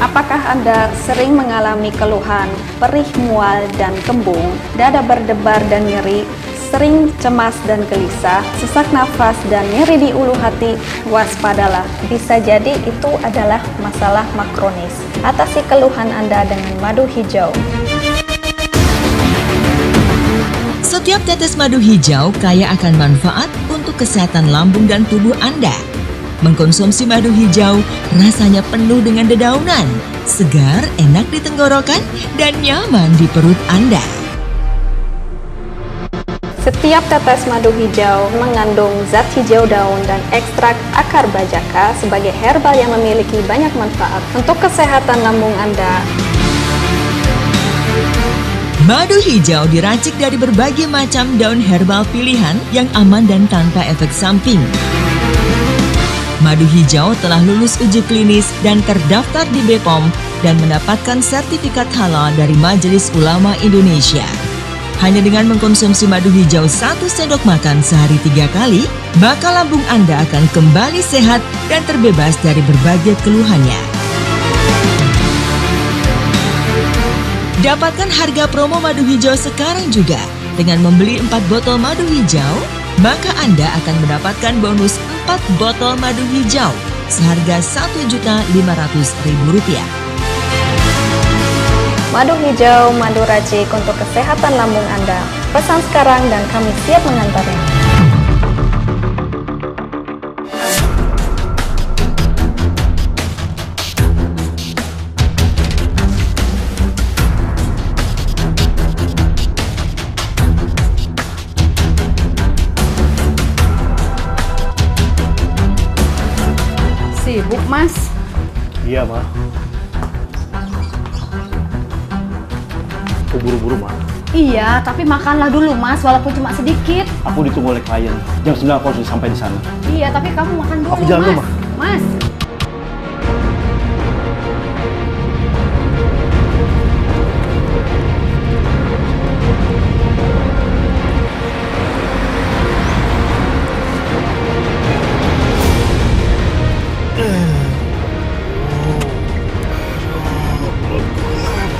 Apakah Anda sering mengalami keluhan, perih, mual, dan kembung, dada berdebar dan nyeri, sering cemas dan gelisah, sesak nafas, dan nyeri di ulu hati? Waspadalah, bisa jadi itu adalah masalah makronis. Atasi keluhan Anda dengan madu hijau. Setiap tetes madu hijau kaya akan manfaat untuk kesehatan lambung dan tubuh Anda. Mengkonsumsi madu hijau rasanya penuh dengan dedaunan, segar, enak di tenggorokan, dan nyaman di perut Anda. Setiap tetes madu hijau mengandung zat hijau daun dan ekstrak akar bajaka sebagai herbal yang memiliki banyak manfaat untuk kesehatan lambung Anda. Madu hijau diracik dari berbagai macam daun herbal pilihan yang aman dan tanpa efek samping. Madu hijau telah lulus uji klinis dan terdaftar di BPOM dan mendapatkan sertifikat halal dari Majelis Ulama Indonesia. Hanya dengan mengkonsumsi madu hijau 1 sendok makan sehari 3 kali, maka lambung Anda akan kembali sehat dan terbebas dari berbagai keluhannya. Dapatkan harga promo madu hijau sekarang juga. Dengan membeli 4 botol madu hijau, maka Anda akan mendapatkan bonus 4 botol madu hijau seharga Rp1.500.000. Madu hijau, madu racik untuk kesehatan lambung Anda. Pesan sekarang dan kami siap mengantarnya. Sibuk, Mas? Iya, Ma. Aku buru-buru, Ma. Iya, tapi makanlah dulu, Mas, walaupun cuma sedikit. Aku ditunggu oleh klien. Jam 9 aku harus sampai di sana. Iya, tapi kamu makan dulu, Aku jalan dulu, Mas. Ma. Mas.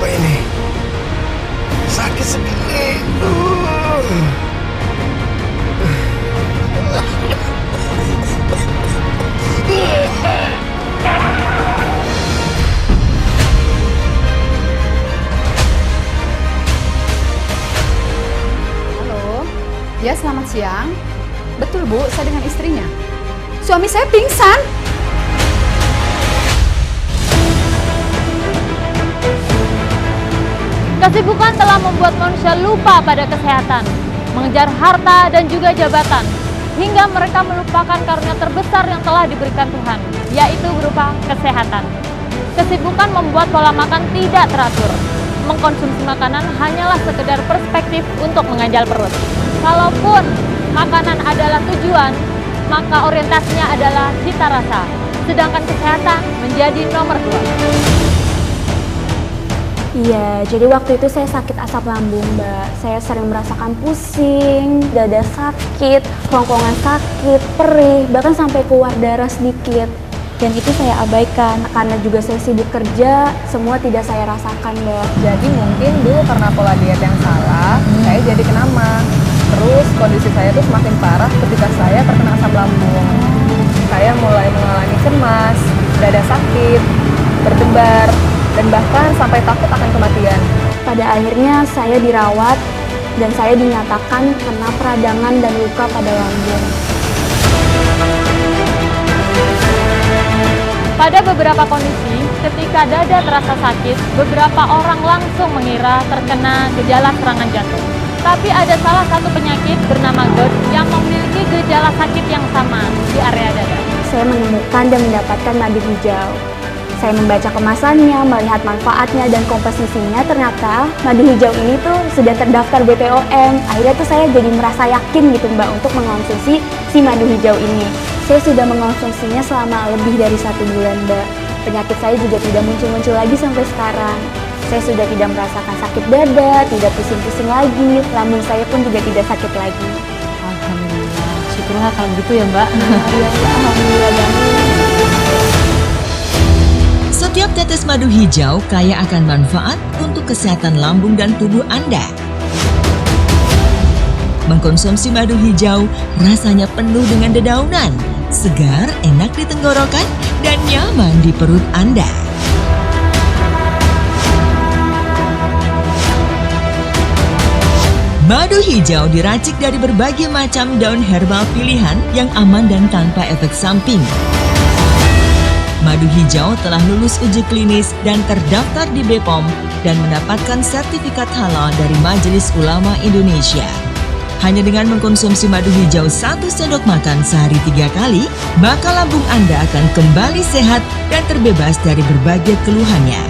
Apa ini? Sakit sekali. Halo. Ya, selamat siang. Betul, Bu, saya dengan istrinya. Suami saya pingsan. Kesibukan telah membuat manusia lupa pada kesehatan, mengejar harta dan juga jabatan, hingga mereka melupakan karunia terbesar yang telah diberikan Tuhan, yaitu berupa kesehatan. Kesibukan membuat pola makan tidak teratur. Mengkonsumsi makanan hanyalah sekedar perspektif untuk mengganjal perut. Kalaupun makanan adalah tujuan, maka orientasinya adalah cita rasa, sedangkan kesehatan menjadi nomor 2. Iya, jadi waktu itu saya sakit asam lambung, Mbak. Saya sering merasakan pusing, dada sakit, kerongkongan sakit, perih, bahkan sampai keluar darah sedikit. Dan itu saya abaikan, karena juga saya sibuk kerja, semua tidak saya rasakan, Mbak. Jadi mungkin dulu karena pola diet yang salah, saya jadi kena mah. Terus kondisi saya tuh semakin parah ketika saya terkena asam lambung. Saya mulai mengalami cemas, dada sakit, berdebar, dan bahkan sampai takut akan kematian. Pada akhirnya saya dirawat dan saya dinyatakan kena peradangan dan luka pada lambung. Pada beberapa kondisi, ketika dada terasa sakit, beberapa orang langsung mengira terkena gejala serangan jantung. Tapi ada salah satu penyakit bernama GERD yang memiliki gejala sakit yang sama di area dada. Saya menemukan dan mendapatkan madu hijau. Saya membaca kemasannya, melihat manfaatnya dan komposisinya, ternyata madu hijau ini tuh sudah terdaftar BPOM. Akhirnya tuh saya jadi merasa yakin gitu, Mbak, untuk mengonsumsi si madu hijau ini. Saya sudah mengonsumsinya selama lebih dari 1 bulan, Mbak. Penyakit saya juga tidak muncul-muncul lagi sampai sekarang. Saya sudah tidak merasakan sakit dada, tidak pusing-pusing lagi, lambung saya pun juga tidak sakit lagi. Alhamdulillah, syukurlah kalau gitu ya, Mbak. Ya, Alhamdulillah banget. Setiap tetes Tetes madu hijau kaya akan manfaat untuk kesehatan lambung dan tubuh Anda. Mengkonsumsi madu hijau rasanya penuh dengan dedaunan, segar, enak di tenggorokan, dan nyaman di perut Anda. Madu hijau diracik dari berbagai macam daun herbal pilihan yang aman dan tanpa efek samping. Madu hijau telah lulus uji klinis dan terdaftar di BPOM dan mendapatkan sertifikat halal dari Majelis Ulama Indonesia. Hanya dengan mengkonsumsi madu hijau 1 sendok makan sehari 3 kali, maka lambung Anda akan kembali sehat dan terbebas dari berbagai keluhannya.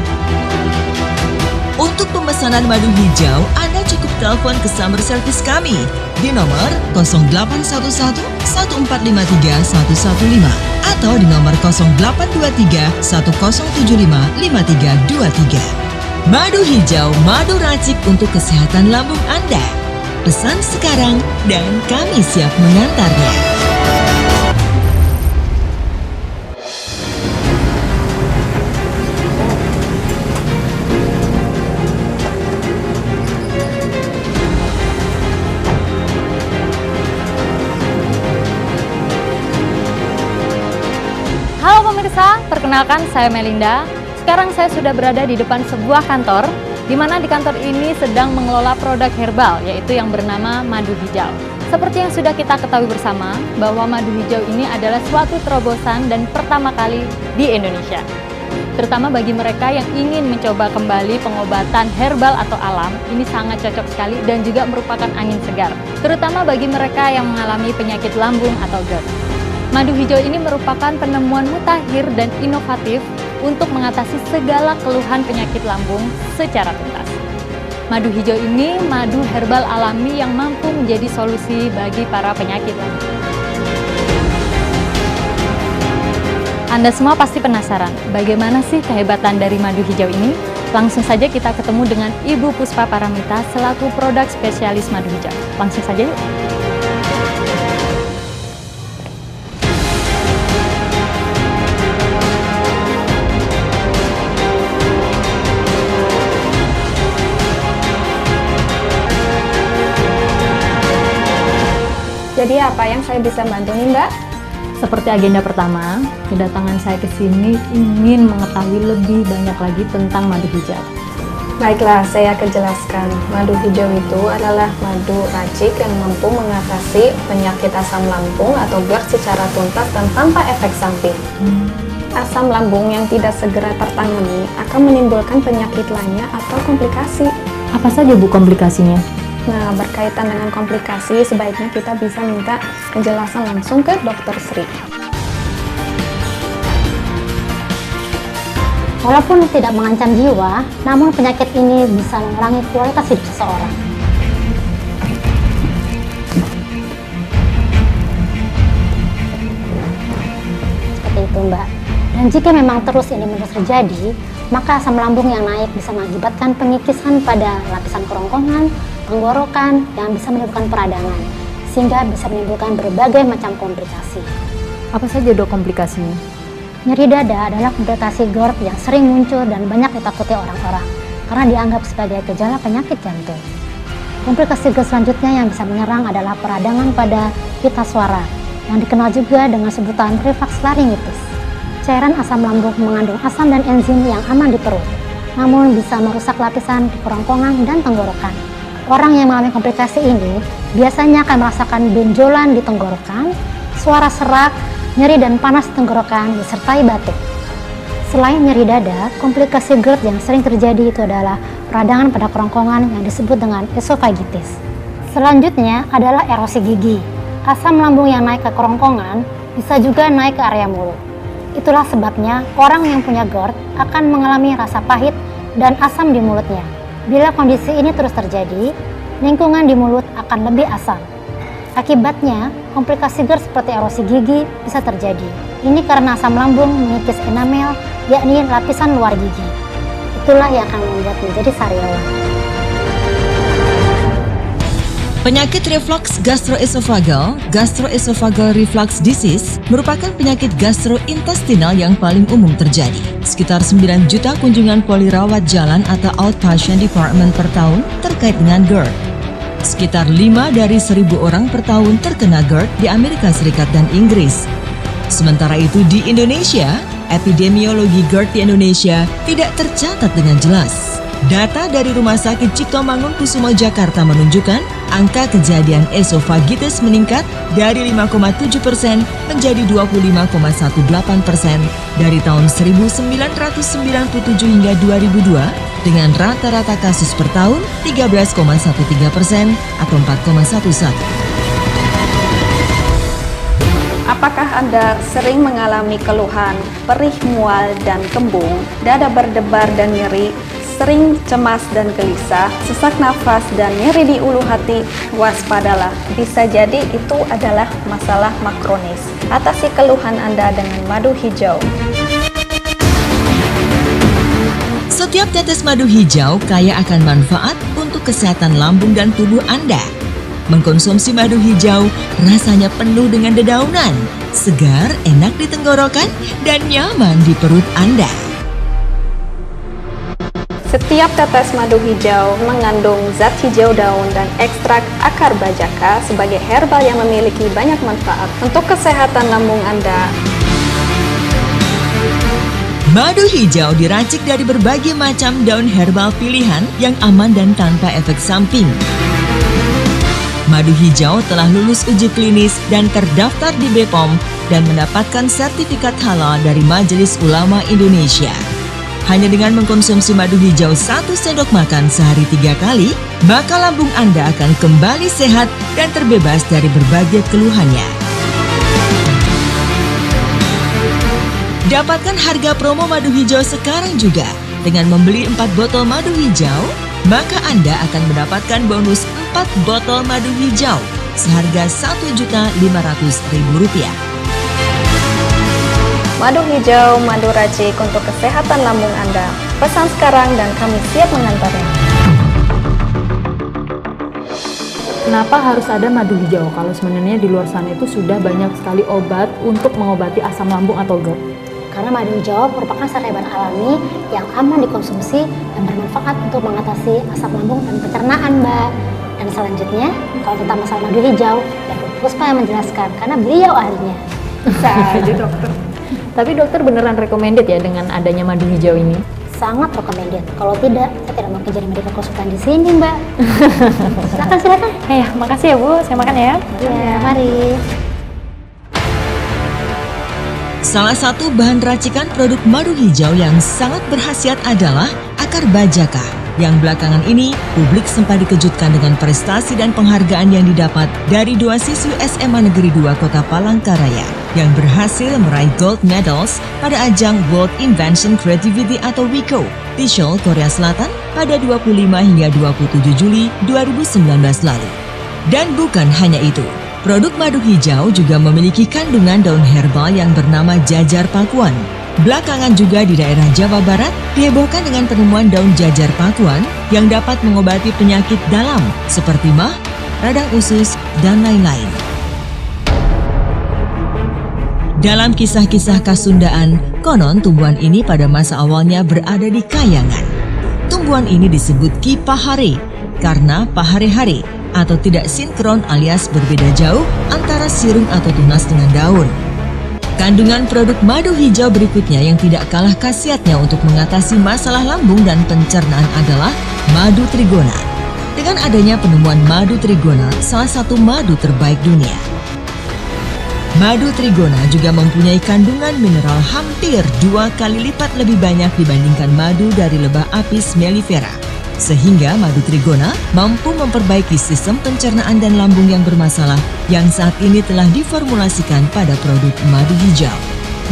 Untuk pemesanan madu hijau, Anda cukup telepon ke summer service kami di nomor 0811 1453 115 atau di nomor 0823 1075 5323. Madu hijau, madu racik untuk kesehatan lambung Anda. Pesan sekarang dan kami siap mengantarnya. Halo pemirsa, perkenalkan saya Melinda. Sekarang saya sudah berada di depan sebuah kantor, di mana di kantor ini sedang mengelola produk herbal, yaitu yang bernama madu hijau. Seperti yang sudah kita ketahui bersama, bahwa madu hijau ini adalah suatu terobosan dan pertama kali di Indonesia. Terutama bagi mereka yang ingin mencoba kembali pengobatan herbal atau alam, ini sangat cocok sekali dan juga merupakan angin segar. Terutama bagi mereka yang mengalami penyakit lambung atau GERD. Madu hijau ini merupakan penemuan mutakhir dan inovatif untuk mengatasi segala keluhan penyakit lambung secara tuntas. Madu hijau ini madu herbal alami yang mampu menjadi solusi bagi para penyakit lambung. Anda semua pasti penasaran, bagaimana sih kehebatan dari madu hijau ini? Langsung saja kita ketemu dengan Ibu Puspa Paramita selaku produk spesialis madu hijau. Langsung saja yuk. Jadi apa yang saya bisa bantu nih, Mbak? Seperti agenda pertama, kedatangan saya ke sini ingin mengetahui lebih banyak lagi tentang madu hijau. Baiklah, saya akan jelaskan. Madu hijau itu adalah madu racik yang mampu mengatasi penyakit asam lambung atau GERD secara tuntas dan tanpa efek samping. Asam lambung yang tidak segera tertangani akan menimbulkan penyakit lainnya atau komplikasi. Apa saja Bu komplikasinya? Nah, berkaitan dengan komplikasi, sebaiknya kita bisa minta penjelasan langsung ke Dr. Sri. Walaupun tidak mengancam jiwa, namun penyakit ini bisa mengurangi kualitas hidup seseorang. Seperti itu, Mbak. Dan jika memang terus ini menerus terjadi, maka asam lambung yang naik bisa mengakibatkan pengikisan pada lapisan kerongkongan, tenggorokan yang bisa menimbulkan peradangan, sehingga bisa menimbulkan berbagai macam komplikasi. Apa saja Dok komplikasinya? Nyeri dada adalah komplikasi GERD yang sering muncul dan banyak ditakuti orang-orang karena dianggap sebagai gejala penyakit jantung. Komplikasi GERD selanjutnya yang bisa menyerang adalah peradangan pada pita suara yang dikenal juga dengan sebutan reflux laryngitis. Cairan asam lambung mengandung asam dan enzim yang aman di perut, namun bisa merusak lapisan di kerongkongan dan tenggorokan. Orang yang mengalami komplikasi ini biasanya akan merasakan benjolan di tenggorokan, suara serak, nyeri dan panas tenggorokan disertai batuk. Selain nyeri dada, komplikasi GERD yang sering terjadi itu adalah peradangan pada kerongkongan yang disebut dengan esofagitis. Selanjutnya adalah erosi gigi. Asam lambung yang naik ke kerongkongan bisa juga naik ke area mulut. Itulah sebabnya orang yang punya GERD akan mengalami rasa pahit dan asam di mulutnya. Bila kondisi ini terus terjadi, lingkungan di mulut akan lebih asam. Akibatnya, komplikasi GERD seperti erosi gigi bisa terjadi. Ini karena asam lambung mengikis enamel, yakni lapisan luar gigi. Itulah yang akan membuat menjadi sariawan. Penyakit reflux gastroesophageal, gastroesophageal reflux disease, merupakan penyakit gastrointestinal yang paling umum terjadi. Sekitar 9 juta kunjungan poli rawat jalan atau outpatient department per tahun terkait dengan GERD. Sekitar 5 dari 1.000 orang per tahun terkena GERD di Amerika Serikat dan Inggris. Sementara itu di Indonesia, epidemiologi GERD di Indonesia tidak tercatat dengan jelas. Data dari Rumah Sakit Cipto Mangunkusumo Jakarta menunjukkan angka kejadian esofagitis meningkat dari 5,7% menjadi 25,18% dari tahun 1997 hingga 2002 dengan rata-rata kasus per tahun 13,13% atau 4,11%. Apakah Anda sering mengalami keluhan, perih, mual, dan kembung, dada berdebar dan nyeri, sering cemas dan gelisah, sesak nafas, dan nyeri di ulu hati? Waspadalah, bisa jadi itu adalah masalah makronis. Atasi keluhan Anda dengan madu hijau. Setiap tetes madu hijau kaya akan manfaat untuk kesehatan lambung dan tubuh Anda. Mengkonsumsi madu hijau rasanya penuh dengan dedaunan, segar, enak di tenggorokan, dan nyaman di perut Anda. Setiap tetes madu hijau mengandung zat hijau daun dan ekstrak akar bajaka sebagai herbal yang memiliki banyak manfaat untuk kesehatan lambung Anda. Madu hijau diracik dari berbagai macam daun herbal pilihan yang aman dan tanpa efek samping. Madu hijau telah lulus uji klinis dan terdaftar di BPOM dan mendapatkan sertifikat halal dari Majelis Ulama Indonesia. Hanya dengan mengkonsumsi madu hijau 1 sendok makan sehari 3 kali, maka lambung Anda akan kembali sehat dan terbebas dari berbagai keluhannya. Dapatkan harga promo madu hijau sekarang juga. Dengan membeli 4 botol madu hijau, maka Anda akan mendapatkan bonus 4 botol madu hijau seharga Rp1.500.000. Madu hijau, madu racik untuk kesehatan lambung Anda. Pesan sekarang dan kami siap mengantarnya. Kenapa harus ada madu hijau kalau sebenarnya di luar sana itu sudah banyak sekali obat untuk mengobati asam lambung atau GERD? Karena madu hijau merupakan zat herbal alami yang aman dikonsumsi dan bermanfaat untuk mengatasi asam lambung dan pencernaan, Mbak. Dan selanjutnya, kalau tentang masalah madu hijau, ya Puspa yang menjelaskan karena beliau ahlinya. Bisa aja dokter. Tapi dokter beneran recommended ya dengan adanya madu hijau ini? Sangat recommended. Kalau tidak, saya tidak mau jadi medical konsultan di sini, Mbak. Silakan. Ya, makasih ya Bu. Saya makan ya. Ya, mari. Salah satu bahan racikan produk madu hijau yang sangat berkhasiat adalah akar bajaka. Yang belakangan ini, publik sempat dikejutkan dengan prestasi dan penghargaan yang didapat dari 2 siswi SMA Negeri 2 Kota Palangkaraya yang berhasil meraih gold medals pada ajang World Invention Creativity atau WICO di Seoul, Korea Selatan pada 25 hingga 27 Juli 2019 lalu. Dan bukan hanya itu, produk madu hijau juga memiliki kandungan daun herbal yang bernama jajar pakuan. Belakangan juga di daerah Jawa Barat dihebohkan dengan penemuan daun jajar pakuan yang dapat mengobati penyakit dalam seperti mah, radang usus, dan lain-lain. Dalam kisah-kisah Kasundaan, konon tumbuhan ini pada masa awalnya berada di Kayangan. Tumbuhan ini disebut Ki Pahare karena pahare-hare atau tidak sinkron alias berbeda jauh antara sirung atau tunas dengan daun. Kandungan produk madu hijau berikutnya yang tidak kalah khasiatnya untuk mengatasi masalah lambung dan pencernaan adalah madu trigona. Dengan adanya penemuan madu trigona, salah satu madu terbaik dunia. Madu trigona juga mempunyai kandungan mineral hampir 2 kali lipat lebih banyak dibandingkan madu dari lebah Apis mellifera. Sehingga madu trigona mampu memperbaiki sistem pencernaan dan lambung yang bermasalah yang saat ini telah diformulasikan pada produk madu hijau.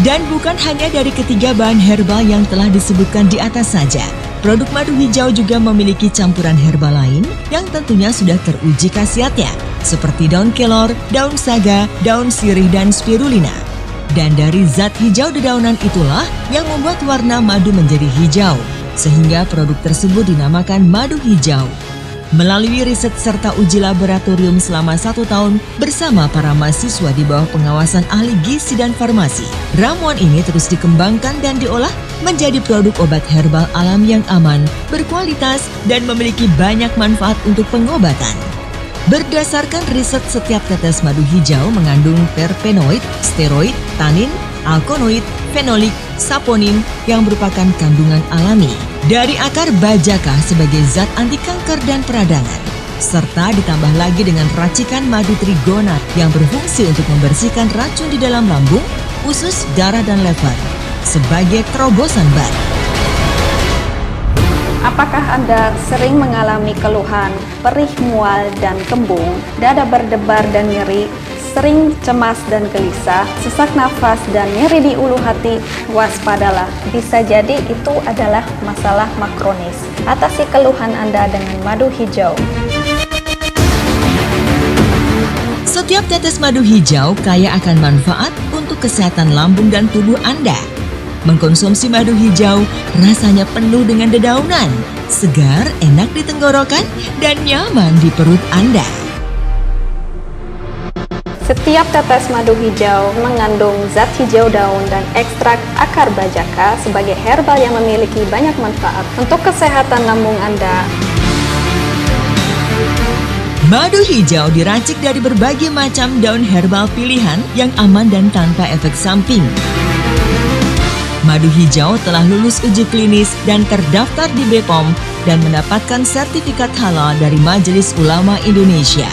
Dan bukan hanya dari ketiga bahan herbal yang telah disebutkan di atas saja. Produk madu hijau juga memiliki campuran herbal lain yang tentunya sudah teruji khasiatnya, seperti daun kelor, daun saga, daun sirih, dan spirulina. Dan dari zat hijau dedaunan itulah yang membuat warna madu menjadi hijau, sehingga produk tersebut dinamakan madu hijau. Melalui riset serta uji laboratorium selama 1 tahun bersama para mahasiswa di bawah pengawasan ahli gizi dan farmasi, ramuan ini terus dikembangkan dan diolah menjadi produk obat herbal alam yang aman, berkualitas, dan memiliki banyak manfaat untuk pengobatan. Berdasarkan riset, setiap tetes madu hijau mengandung terpenoid, steroid, tanin, alkaloid, fenolik, saponin yang merupakan kandungan alami dari akar bajaka sebagai zat anti kanker dan peradangan, serta ditambah lagi dengan racikan madu trigonat yang berfungsi untuk membersihkan racun di dalam lambung, usus, darah, dan lever sebagai terobosan baru. Apakah Anda sering mengalami keluhan, perih, mual, dan kembung, dada berdebar dan nyeri, sering cemas dan gelisah, sesak nafas, dan nyeri di ulu hati? Waspadalah, bisa jadi itu adalah masalah makronis. Atasi keluhan Anda dengan madu hijau. Setiap tetes madu hijau kaya akan manfaat untuk kesehatan lambung dan tubuh Anda. Mengkonsumsi madu hijau rasanya penuh dengan dedaunan, segar, enak di tenggorokan, dan nyaman di perut Anda. Setiap tetes madu hijau mengandung zat hijau daun dan ekstrak akar bajaka sebagai herbal yang memiliki banyak manfaat untuk kesehatan lambung Anda. Madu hijau diracik dari berbagai macam daun herbal pilihan yang aman dan tanpa efek samping. Madu hijau telah lulus uji klinis dan terdaftar di BPOM dan mendapatkan sertifikat halal dari Majelis Ulama Indonesia.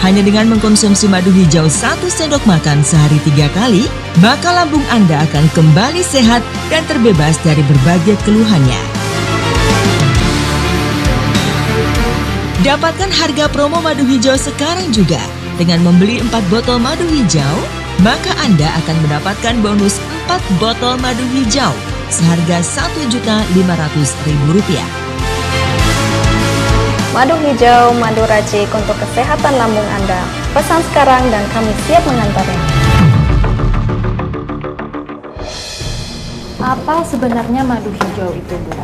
Hanya dengan mengkonsumsi madu hijau 1 sendok makan sehari 3 kali, maka lambung Anda akan kembali sehat dan terbebas dari berbagai keluhannya. Dapatkan harga promo madu hijau sekarang juga. Dengan membeli 4 botol madu hijau, maka Anda akan mendapatkan bonus 4 botol madu hijau seharga Rp1.500.000. Madu hijau, madu racik untuk kesehatan lambung Anda. Pesan sekarang dan kami siap mengantarnya. Apa sebenarnya madu hijau itu, Bu?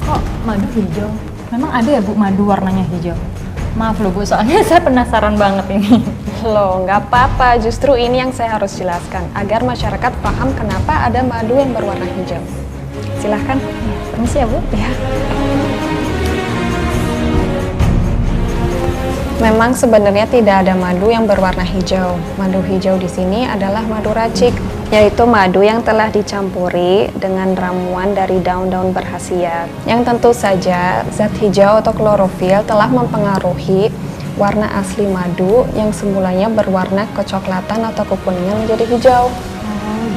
Kok madu hijau? Memang ada ya, Bu, madu warnanya hijau? Maaf loh, Bu, soalnya saya penasaran banget ini. Loh, nggak apa-apa. Justru ini yang saya harus jelaskan agar masyarakat paham kenapa ada madu yang berwarna hijau. Silahkan. Permisi ya, Bu. Ya. Memang sebenarnya tidak ada madu yang berwarna hijau. Madu hijau di sini adalah madu racik, yaitu madu yang telah dicampuri dengan ramuan dari daun-daun berkhasiat. Yang tentu saja zat hijau atau klorofil telah mempengaruhi warna asli madu yang semulanya berwarna kecoklatan atau kekuningan menjadi hijau.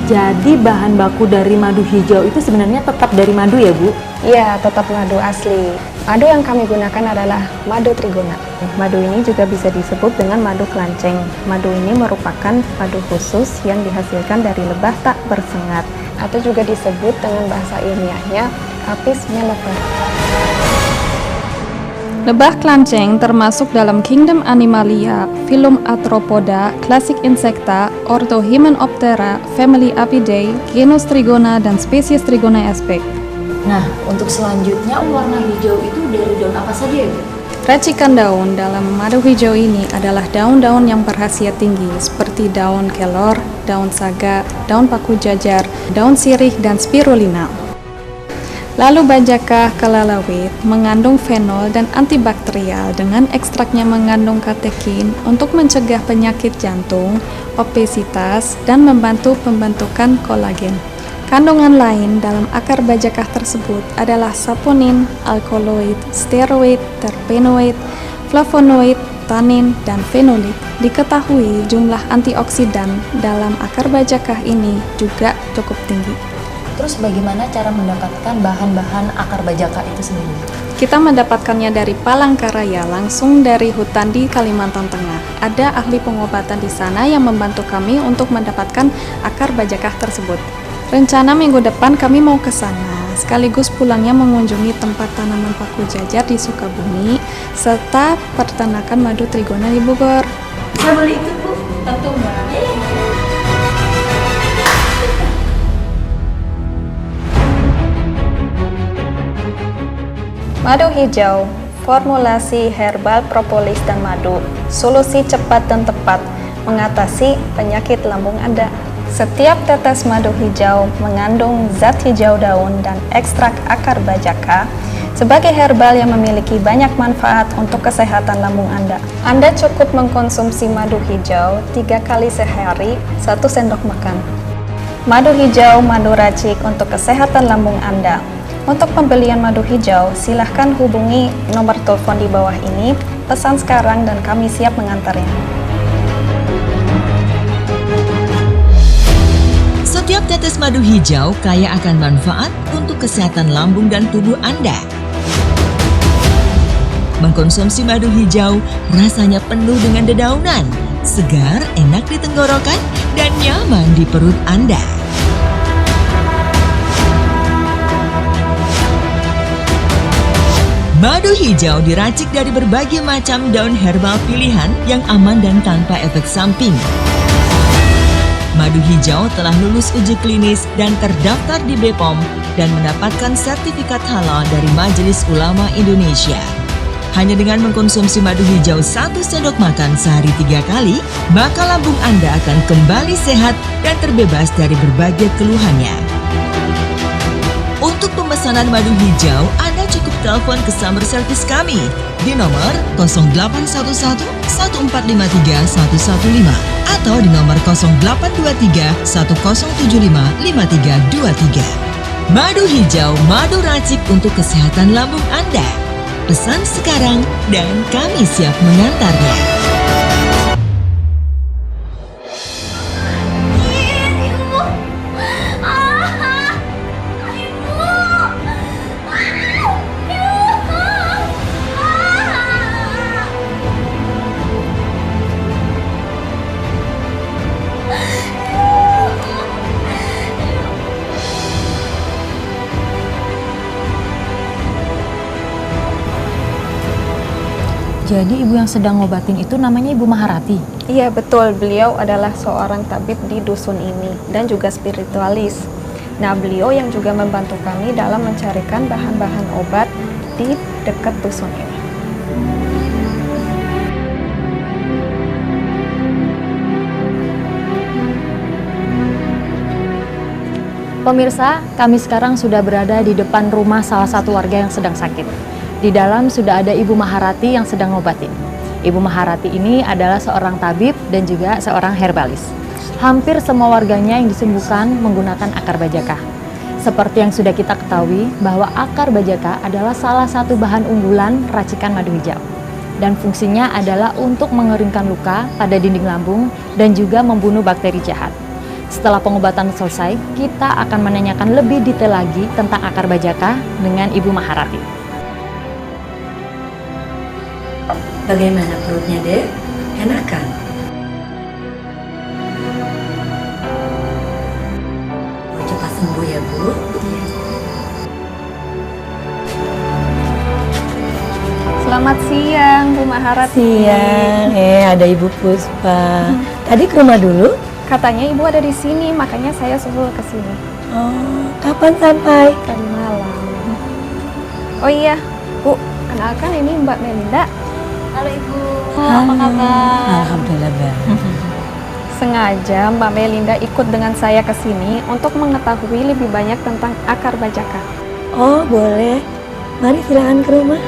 Jadi bahan baku dari madu hijau itu sebenarnya tetap dari madu ya, Bu? Iya, tetap madu asli. Madu yang kami gunakan adalah madu trigonat. Madu ini juga bisa disebut dengan madu kelanceng. Madu ini merupakan madu khusus yang dihasilkan dari lebah tak bersengat, atau juga disebut dengan bahasa ilmiahnya Apis mellifera. Lebah kelanceng termasuk dalam kingdom Animalia, filum Arthropoda, klasik Insecta, ordo Hymenoptera, family Apidae, genus Trigona, dan spesies Trigona sp. Nah, untuk selanjutnya warna hijau itu dari daun apa saja ya, Bu? Racikan daun dalam madu hijau ini adalah daun-daun yang berkhasiat tinggi seperti daun kelor, daun saga, daun paku jajar, daun sirih, dan spirulina. Lalu bajaka kelalawit mengandung fenol dan antibakterial dengan ekstraknya mengandung katekin untuk mencegah penyakit jantung, obesitas, dan membantu pembentukan kolagen. Kandungan lain dalam akar bajaka tersebut adalah saponin, alkaloid, steroid, terpenoid, flavonoid, tanin, dan fenolik. Diketahui jumlah antioksidan dalam akar bajaka ini juga cukup tinggi. Terus bagaimana cara mendapatkan bahan-bahan akar bajaka itu sendiri? Kita mendapatkannya dari Palangkaraya, langsung dari hutan di Kalimantan Tengah. Ada ahli pengobatan di sana yang membantu kami untuk mendapatkan akar bajaka tersebut. Rencana minggu depan kami mau ke sana, sekaligus pulangnya mengunjungi tempat tanaman paku jajar di Sukabumi, serta peternakan madu trigona di Bogor. Saya boleh ikut, Bu? Tentu, Mbak. Madu hijau, formulasi herbal propolis dan madu, solusi cepat dan tepat mengatasi penyakit lambung Anda. Setiap tetes madu hijau mengandung zat hijau daun dan ekstrak akar bajaka sebagai herbal yang memiliki banyak manfaat untuk kesehatan lambung Anda. Anda cukup mengkonsumsi madu hijau 3 kali sehari, 1 sendok makan. Madu hijau, madu racik untuk kesehatan lambung Anda. Untuk pembelian madu hijau, silahkan hubungi nomor telepon di bawah ini, pesan sekarang dan kami siap mengantarnya. Setiap tetes madu hijau kaya akan manfaat untuk kesehatan lambung dan tubuh Anda. Mengkonsumsi madu hijau rasanya penuh dengan dedaunan, segar, enak di tenggorokan, dan nyaman di perut Anda. Madu hijau diracik dari berbagai macam daun herbal pilihan yang aman dan tanpa efek samping. Madu hijau telah lulus uji klinis dan terdaftar di BPOM dan mendapatkan sertifikat halal dari Majelis Ulama Indonesia. Hanya dengan mengkonsumsi madu hijau 1 sendok makan sehari 3 kali, maka lambung Anda akan kembali sehat dan terbebas dari berbagai keluhannya. Untuk pemesanan madu hijau, Anda cukup telepon ke summer service kami di nomor 0811 1453 115 atau di nomor 0823 1075 5323. Madu hijau, madu racik untuk kesehatan lambung Anda. Pesan sekarang dan kami siap mengantarnya. Jadi ibu yang sedang ngobatin itu namanya Ibu Maharati? Iya betul, beliau adalah seorang tabib di dusun ini dan juga spiritualis. Nah, beliau yang juga membantu kami dalam mencarikan bahan-bahan obat di dekat dusun ini. Pemirsa, kami sekarang sudah berada di depan rumah salah satu warga yang sedang sakit. Di dalam sudah ada Ibu Maharati yang sedang ngobatin. Ibu Maharati ini adalah seorang tabib dan juga seorang herbalis. Hampir semua warganya yang disembuhkan menggunakan akar bajaka. Seperti yang sudah kita ketahui bahwa akar bajaka adalah salah satu bahan unggulan racikan madu hijau. Dan fungsinya adalah untuk mengeringkan luka pada dinding lambung dan juga membunuh bakteri jahat. Setelah pengobatan selesai, kita akan menanyakan lebih detail lagi tentang akar bajaka dengan Ibu Maharati. Bagaimana perutnya, Dek? Enak kan? Mau cepat sembuh ya, Bu? Selamat siang, Bu Maharati. Siang. Ada Ibu Puspa. Tadi ke rumah dulu? Katanya Ibu ada di sini, makanya saya suruh ke sini. Oh, kapan sampai? Tadi malam. Oh iya, Bu, kenalkan ini Mbak Melinda. Halo Ibu, apa kabar? Alhamdulillah baik. Sengaja Mbak Melinda ikut dengan saya ke sini untuk mengetahui lebih banyak tentang akar bajaka. Oh, boleh. Mari silakan ke rumah.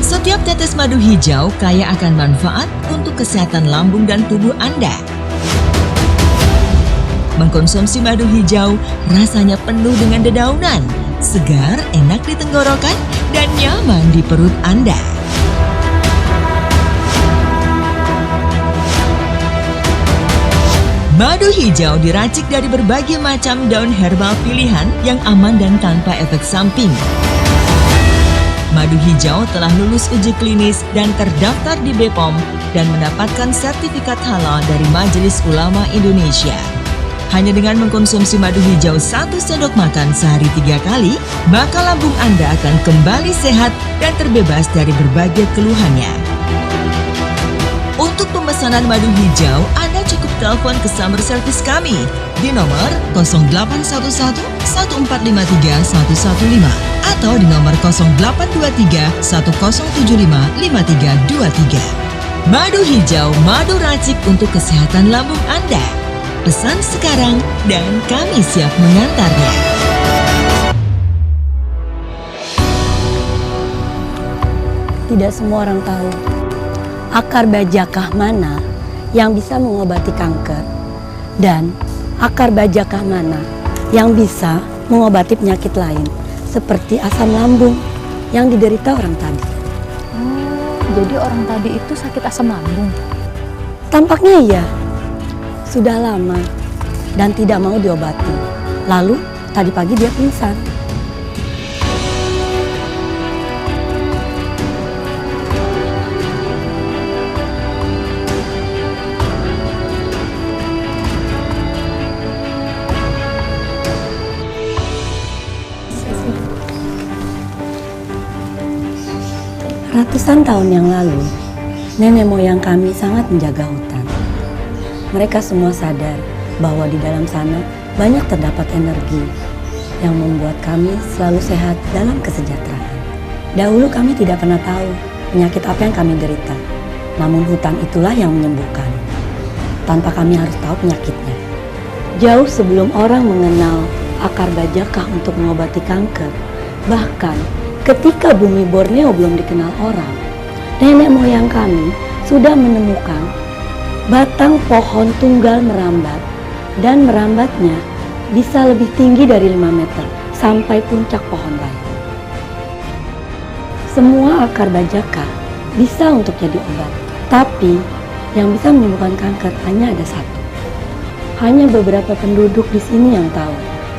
Setiap tetes madu hijau kaya akan manfaat untuk kesehatan lambung dan tubuh Anda. Mengkonsumsi madu hijau rasanya penuh dengan dedaunan, segar, enak di tenggorokan, dan nyaman di perut Anda. Madu hijau diracik dari berbagai macam daun herbal pilihan yang aman dan tanpa efek samping. Madu hijau telah lulus uji klinis dan terdaftar di BPOM dan mendapatkan sertifikat halal dari Majelis Ulama Indonesia. Hanya dengan mengkonsumsi madu hijau 1 sendok makan sehari 3 kali, maka lambung Anda akan kembali sehat dan terbebas dari berbagai keluhannya. Untuk pemesanan pemesanan madu hijau, Anda cukup telepon ke summer service kami di nomor 0811 1453 115 atau di nomor 0823 1075 5323. Madu hijau, madu racik untuk kesehatan lambung Anda. Pesan sekarang dan kami siap mengantarnya. Tidak semua orang tahu akar bajakah mana yang bisa mengobati kanker dan akar bajakah mana yang bisa mengobati penyakit lain seperti asam lambung yang diderita orang tadi. Jadi orang tadi itu sakit asam lambung? Tampaknya iya. Sudah lama dan tidak mau diobati. Lalu tadi pagi dia pingsan. Ratusan tahun yang lalu, nenek moyang kami sangat menjaga hutan. Mereka semua sadar bahwa di dalam sana banyak terdapat energi yang membuat kami selalu sehat dalam kesejahteraan. Dahulu kami tidak pernah tahu penyakit apa yang kami derita, namun hutan itulah yang menyembuhkan, tanpa kami harus tahu penyakitnya. Jauh sebelum orang mengenal akar bajakah untuk mengobati kanker, bahkan ketika bumi Borneo belum dikenal orang, nenek moyang kami sudah menemukan batang pohon tunggal merambat, dan merambatnya bisa lebih tinggi dari 5 meter sampai puncak pohon lain. Semua akar bajakah bisa untuk jadi obat, tapi yang bisa menyembuhkan kanker hanya ada satu. Hanya beberapa penduduk di sini yang tahu,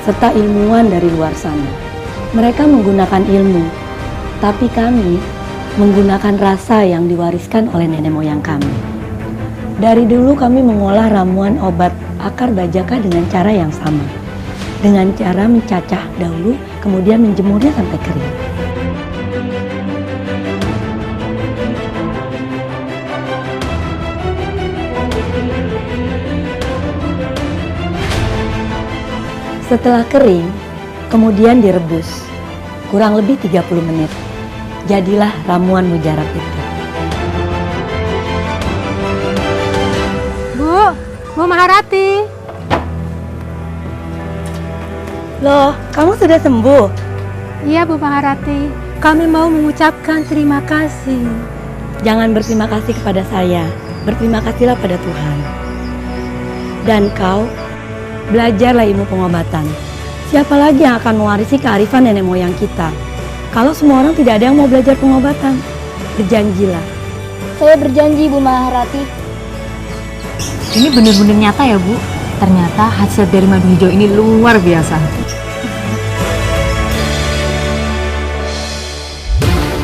serta ilmuwan dari luar sana. Mereka menggunakan ilmu, tapi kami menggunakan rasa yang diwariskan oleh nenek moyang kami. Dari dulu kami mengolah ramuan obat akar bajakah dengan cara yang sama. Dengan cara mencacah dahulu, kemudian menjemurnya sampai kering. Setelah kering, kemudian direbus, kurang lebih 30 menit. Jadilah ramuan mujarab itu. Bu Maharati. Loh, kamu sudah sembuh? Iya Bu Maharati, kami mau mengucapkan terima kasih. Jangan berterima kasih kepada saya, berterima kasihlah pada Tuhan. Dan kau, belajarlah ilmu pengobatan. Siapa lagi yang akan mewarisi kearifan nenek moyang kita? Kalau semua orang tidak ada yang mau belajar pengobatan, berjanjilah. Saya berjanji Bu Maharati. Ini benar-benar nyata ya Bu? Ternyata hasil dari madu hijau ini luar biasa.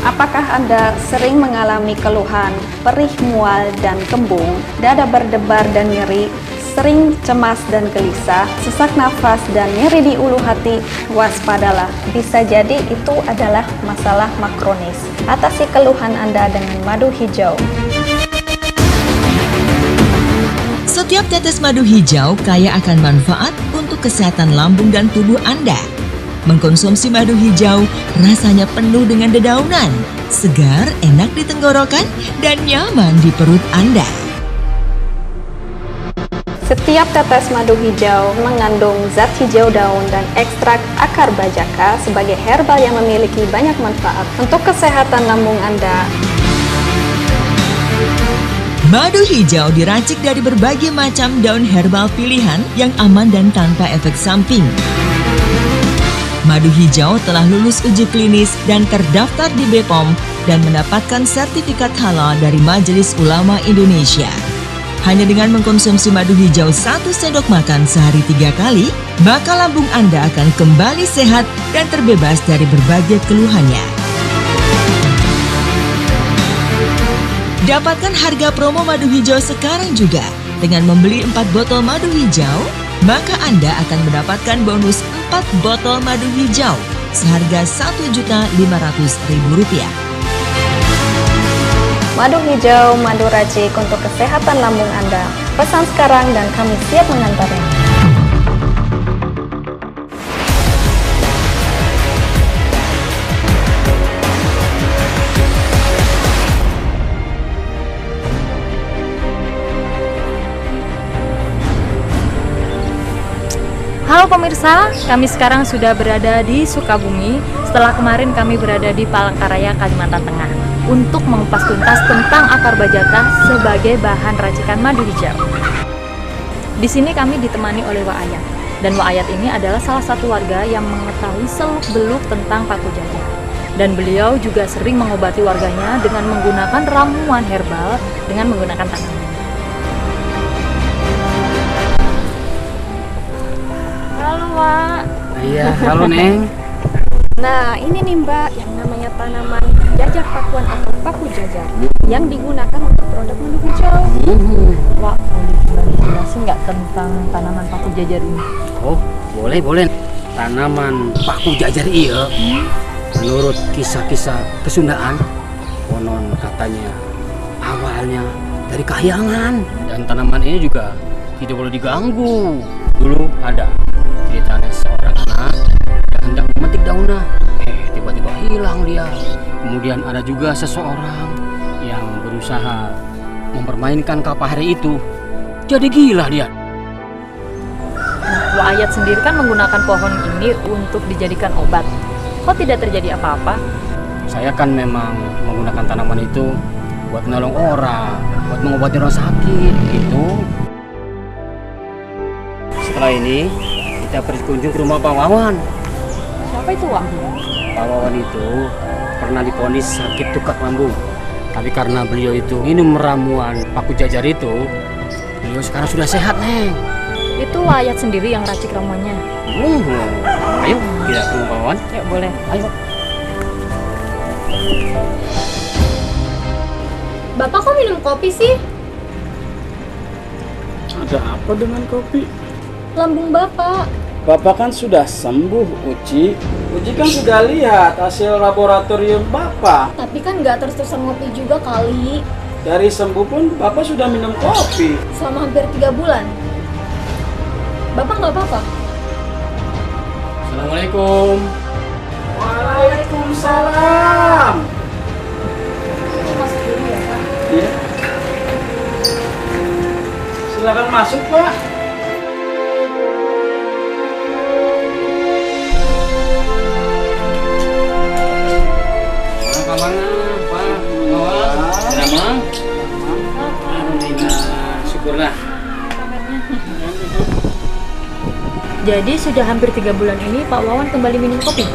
Apakah Anda sering mengalami keluhan, perih, mual, dan kembung, dada berdebar dan nyeri, sering cemas dan gelisah, sesak nafas, dan nyeri di ulu hati? Waspadalah, bisa jadi itu adalah masalah makronis. Atasi keluhan Anda dengan madu hijau. Setiap tetes madu hijau kaya akan manfaat untuk kesehatan lambung dan tubuh Anda. Mengkonsumsi madu hijau rasanya penuh dengan dedaunan, segar, enak di tenggorokan, dan nyaman di perut Anda. Setiap tetes madu hijau mengandung zat hijau daun dan ekstrak akar bajakah sebagai herbal yang memiliki banyak manfaat untuk kesehatan lambung Anda. Madu hijau diracik dari berbagai macam daun herbal pilihan yang aman dan tanpa efek samping. Madu hijau telah lulus uji klinis dan terdaftar di BPOM dan mendapatkan sertifikat halal dari Majelis Ulama Indonesia. Hanya dengan mengkonsumsi madu hijau 1 sendok makan sehari 3 kali, maka lambung Anda akan kembali sehat dan terbebas dari berbagai keluhannya. Dapatkan harga promo madu hijau sekarang juga. Dengan membeli 4 botol madu hijau, maka Anda akan mendapatkan bonus 4 botol madu hijau seharga Rp1.500.000. Madu hijau, madu racik untuk kesehatan lambung Anda. Pesan sekarang dan kami siap mengantarnya. Halo pemirsa, kami sekarang sudah berada di Sukabumi setelah kemarin kami berada di Palangkaraya, Kalimantan Tengah untuk mengupas tuntas tentang akar bajata sebagai bahan racikan madu hijau. Di sini kami ditemani oleh Wak Ayat, dan Wak Ayat ini adalah salah satu warga yang mengetahui seluk-beluk tentang paku jajar. Dan beliau juga sering mengobati warganya dengan menggunakan ramuan herbal dengan menggunakan tanaman. Halo Wak. Iya, halo Neng. Nah, ini nih Mbak, yang namanya tanaman jajar pakuan atau paku jajar yang digunakan untuk produk madu hijau. Wak, boleh dijelasin nggak tentang tanaman paku jajar ini? Oh, boleh. Tanaman paku jajar iya. Menurut kisah-kisah kesundaan, konon katanya awalnya dari kahyangan. Dan tanaman ini juga tidak boleh diganggu. Dulu ada ceritanya seorang anak yang hendak memetik daunnya, tiba-tiba hilang dia. Kemudian ada juga seseorang yang berusaha mempermainkan kapahari itu, jadi gila dia. Wak Ayat sendiri kan menggunakan pohon ini untuk dijadikan obat. Kok tidak terjadi apa-apa? Saya kan memang menggunakan tanaman itu buat menolong orang, buat mengobati orang sakit gitu. Setelah ini kita pergi kunjung ke rumah Pak Wawan. Siapa itu Wak? Pak Wawan itu pernah divonis sakit tukak lambung. Tapi karena beliau itu minum ramuan paku jajar itu, beliau sekarang sudah sehat, Neng. Itu Wak Ayat sendiri yang racik ramuannya. Ayo kita ke rumah Pak Wawan. Yuk boleh. Ayo. Bapak kok minum kopi sih? Ada apa dengan kopi? Lambung Bapak. Bapak kan sudah sembuh, Uci. Uci kan sudah lihat hasil laboratorium Bapak. Tapi kan nggak terus-terusan ngopi juga kali. Dari sembuh pun Bapak sudah minum kopi. Selama hampir 3 bulan. Bapak nggak apa-apa? Assalamualaikum. Waalaikumsalam. Masuk dulu ya Pak. Iya. Silakan masuk, Pak. Alhamdulillah, syukurlah. Jadi sudah hampir 3 bulan ini Pak Wawan kembali minum kopi?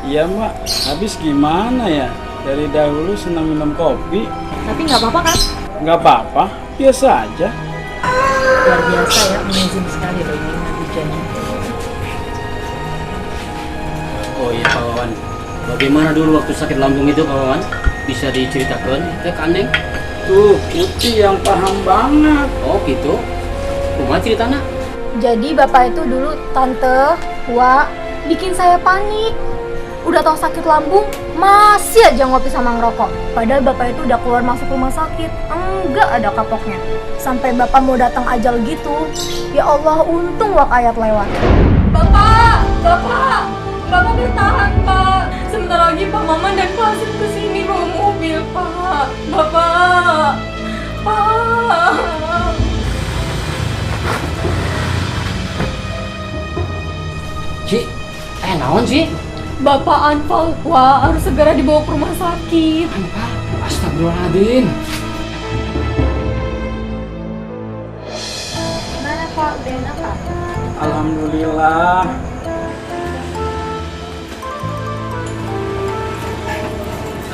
Iya, Mbak. Habis gimana ya? Dari dahulu senang minum kopi. Tapi nggak apa-apa kan? Nggak apa-apa, biasa aja. Luar biasa ya, amazing sekali loh ini madu hijaunya. Oh iya Pak Wawan, bagaimana dulu waktu sakit lambung itu Pak Wawan? Bisa diceritakan ke Neng? Tuh, Uci yang paham banget. Oh gitu. Kumaha ceritanya? Jadi Bapak itu dulu Tante, Wak, bikin saya panik. Udah tahu sakit lambung, masih aja ngopi sama ngerokok. Padahal Bapak itu udah keluar masuk rumah sakit, enggak ada kapoknya. Sampai Bapak mau datang ajal gitu. Ya Allah, untung Wak Ayat lewat. Bapak! Bapak bertahan, Pak. Sebentar lagi Pak Maman dan Pak Hasim kesini bawa mobil, Pak. Bapak! Pak! Ci, naon sih? Bapak anfal, Wak, harus segera dibawa ke rumah sakit. Astagfirullahaladzim. Mana Pak, udah enak Pak? Alhamdulillah.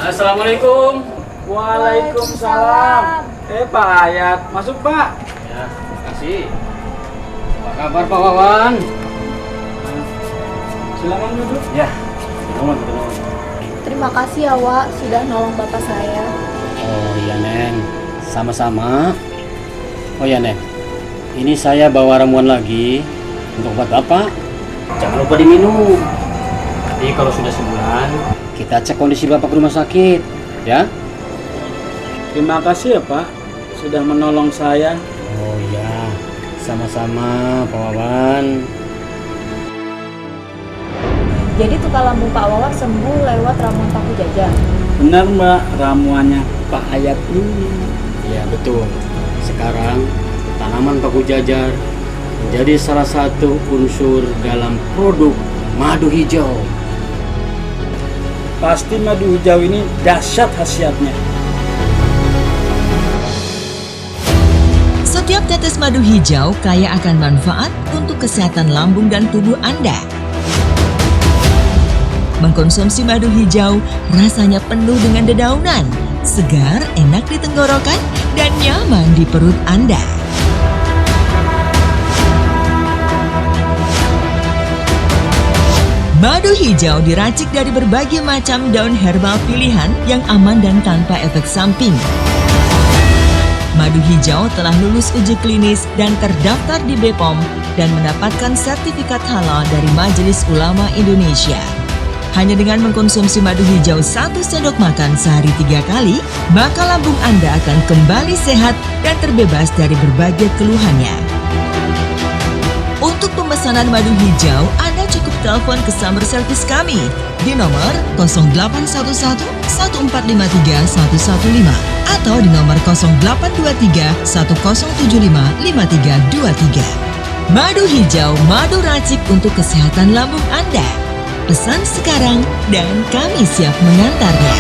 Assalamualaikum. Waalaikumsalam. Pak Ayat, masuk Pak. Ya, terima kasih. Apa kabar Pak Wawan? Silakan duduk. Ya, ketemu. Terima kasih ya Wak, sudah nolong Bapak saya. Oh iya Neng, sama-sama. Oh ya Neng, ini saya bawa ramuan lagi untuk obat Bapak. Jangan lupa diminum. Nanti kalau sudah sebulan, kita cek kondisi Bapak ke rumah sakit, ya. Terima kasih ya Pak, sudah menolong saya. Oh ya, sama-sama Pak Wawan. Jadi tukar lambung Pak Wawan sembuh lewat ramuan paku jajar. Benar Mbak, ramuannya Pak Ayat ini. Ya betul. Sekarang tanaman paku jajar menjadi salah satu unsur dalam produk madu hijau. Pasti madu hijau ini dahsyat khasiatnya. Setiap tetes madu hijau kaya akan manfaat untuk kesehatan lambung dan tubuh Anda. Mengkonsumsi madu hijau rasanya penuh dengan dedaunan, segar, enak di tenggorokan, dan nyaman di perut Anda. Madu hijau diracik dari berbagai macam daun herbal pilihan yang aman dan tanpa efek samping. Madu hijau telah lulus uji klinis dan terdaftar di BPOM dan mendapatkan sertifikat halal dari Majelis Ulama Indonesia. Hanya dengan mengkonsumsi madu hijau 1 sendok makan sehari 3 kali, maka lambung Anda akan kembali sehat dan terbebas dari berbagai keluhannya. Untuk pemesanan madu hijau, Anda cukup telepon ke sumber service kami di nomor 0811 1453 115 atau di nomor 0823 1075 5323. Madu hijau, madu racik untuk kesehatan lambung Anda. Pesan sekarang dan kami siap mengantarnya.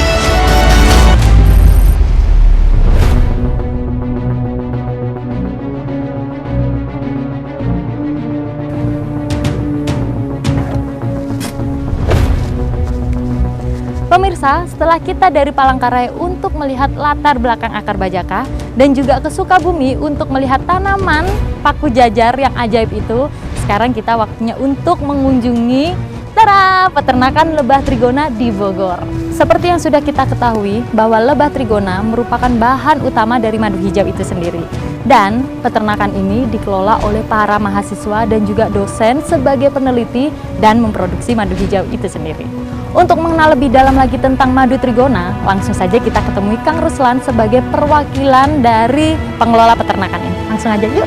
Pemirsa, setelah kita dari Palangkaraya untuk melihat latar belakang akar bajaka dan juga ke Sukabumi untuk melihat tanaman paku jajar yang ajaib itu, sekarang kita waktunya untuk mengunjungi peternakan lebah trigona di Bogor. Seperti yang sudah kita ketahui bahwa lebah trigona merupakan bahan utama dari madu hijau itu sendiri. Dan peternakan ini dikelola oleh para mahasiswa dan juga dosen sebagai peneliti dan memproduksi madu hijau itu sendiri. Untuk mengenal lebih dalam lagi tentang madu trigona, langsung saja kita ketemui Kang Ruslan sebagai perwakilan dari pengelola peternakan ini. Langsung aja yuk.